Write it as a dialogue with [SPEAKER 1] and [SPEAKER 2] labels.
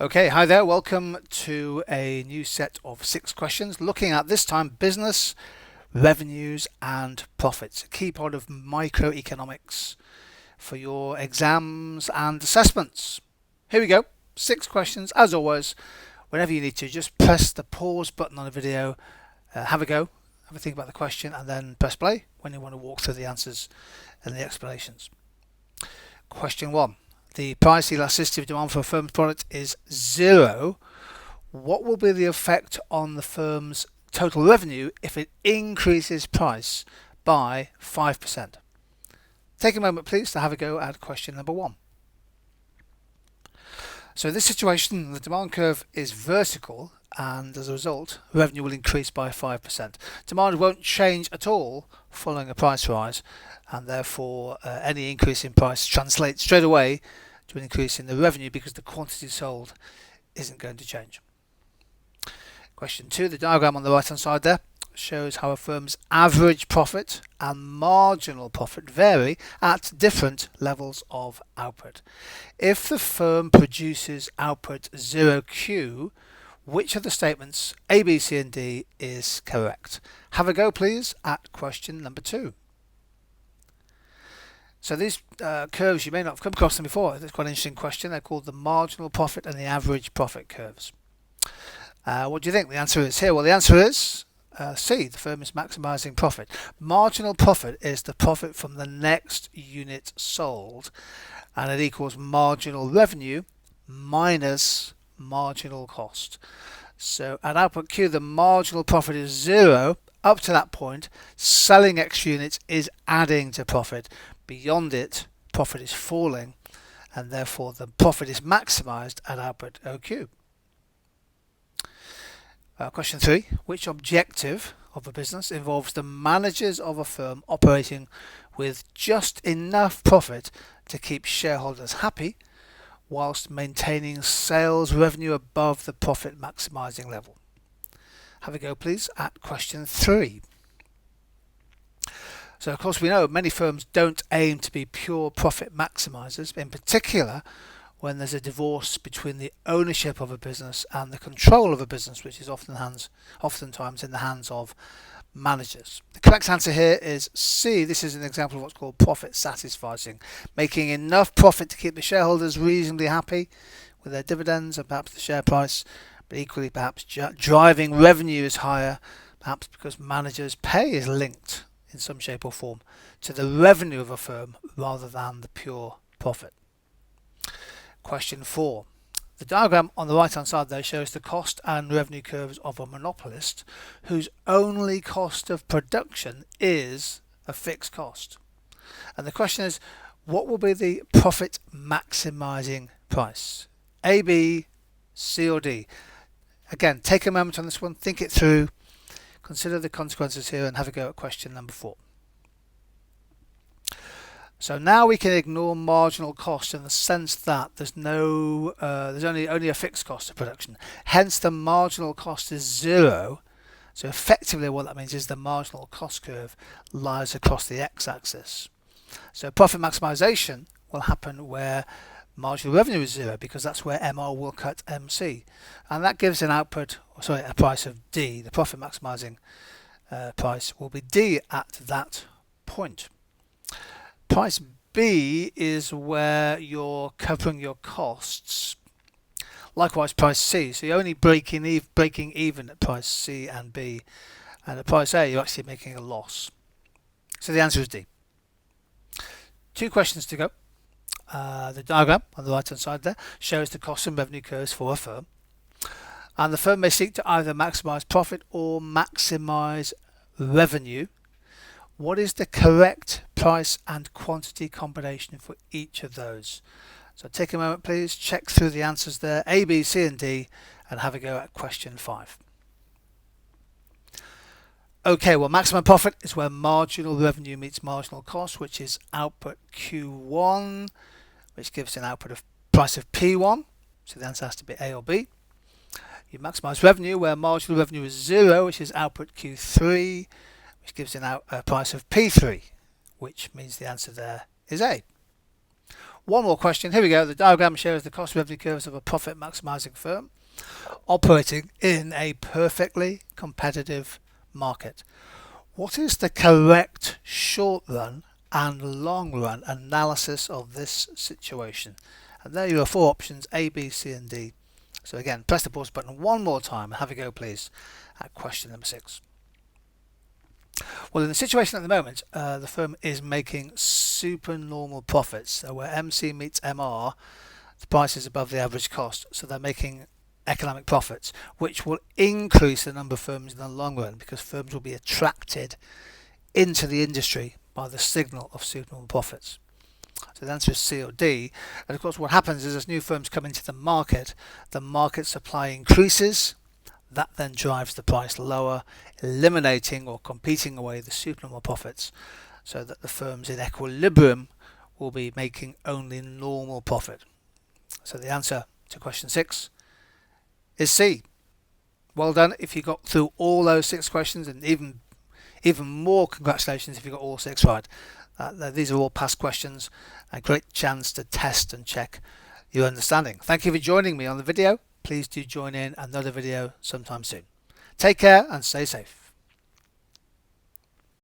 [SPEAKER 1] Okay, hi there. Welcome to a new set of 6 questions looking at this time business, revenues and profits, a key part of microeconomics for your exams and assessments. Here we go. 6 questions. As always, whenever you need to, just press the pause button on the video, have a go, have a think about the question, and then press play when you want to walk through the answers and the explanations. Question 1. The price elasticity of demand for a firm's product is 0. What will be the effect on the firm's total revenue if it increases price by 5%? Take a moment please to have a go at question number 1. So in this situation, the demand curve is vertical and as a result revenue will increase by 5%. Demand won't change at all following a price rise, and therefore any increase in price translates straight away to an increase in the revenue because the quantity sold isn't going to change. Question 2, the diagram on the right hand side there shows how a firm's average profit and marginal profit vary at different levels of output. If the firm produces output 0Q, which of the statements A, B, C and D is correct? Have a go please at question number 2. So these curves, you may not have come across them before. It's quite an interesting question. They're called the marginal profit and the average profit curves. What do you think the answer is here? Well, the answer is C. The firm is maximising profit. Marginal profit is the profit from the next unit sold, and it equals marginal revenue minus marginal cost. So at output Q, the marginal profit is 0. Up to that point, selling extra units is adding to profit. Beyond it, profit is falling, and therefore the profit is maximised at output OQ. Question 3. Which objective of a business involves the managers of a firm operating with just enough profit to keep shareholders happy whilst maintaining sales revenue above the profit maximising level? Have a go please at question 3. So of course we know many firms don't aim to be pure profit maximisers, in particular when there's a divorce between the ownership of a business and the control of a business, which is oftentimes in the hands of managers. The correct answer here is C. This is an example of what's called profit satisficing, making enough profit to keep the shareholders reasonably happy with their dividends and perhaps the share price, but equally perhaps driving revenue is higher, perhaps because managers' pay is linked in some shape or form to the revenue of a firm rather than the pure profit. Question 4. The diagram on the right hand side there shows the cost and revenue curves of a monopolist whose only cost of production is a fixed cost. And the question is, what will be the profit maximising price? A, B, C or D? Again, take a moment on this one, think it through, consider the consequences here and have a go at question number 4. So now we can ignore marginal cost in the sense that there's only a fixed cost of production. Hence the marginal cost is 0. So effectively what that means is the marginal cost curve lies across the x-axis. So profit maximisation will happen where marginal revenue is 0 because that's where MR will cut MC, and that gives a price of D. The profit maximising price will be D at that point. Price B is where you're covering your costs. Likewise price C, so you're only breaking even at price C and B, and at price A you're actually making a loss. So the answer is D. 2 questions to go. The diagram on the right hand side there shows the cost and revenue curves for a firm, and the firm may seek to either maximise profit or maximise revenue. What is the correct price and quantity combination for each of those? So take a moment please, check through the answers there, A, B, C and D, and have a go at question 5. Okay, well maximum profit is where marginal revenue meets marginal cost, which is output Q1, which gives an output of price of P1, so the answer has to be A or B. You maximise revenue where marginal revenue is 0, which is output Q3, which gives a price of P3, which means the answer there is A. One more question. Here we go. The diagram shows the cost revenue curves of a profit maximising firm operating in a perfectly competitive market. What is the correct short run and long run analysis of this situation? And there are your four options, A, B, C and D. So again, press the pause button one more time and have a go please at question number 6. Well, in the situation at the moment, the firm is making supernormal profits. So where MC meets MR, the price is above the average cost. So they're making economic profits, which will increase the number of firms in the long run because firms will be attracted into the industry by the signal of supernormal profits. So the answer is C or D. And of course what happens is as new firms come into the market supply increases. That then drives the price lower, eliminating or competing away the supernormal profits, so that the firms in equilibrium will be making only normal profit. So the answer to question 6 is C. Well done if you got through all those 6 questions, and even more congratulations if you got all 6 right. These are all past questions, a great chance to test and check your understanding. Thank you for joining me on the video. Please do join in another video sometime soon. Take care and stay safe.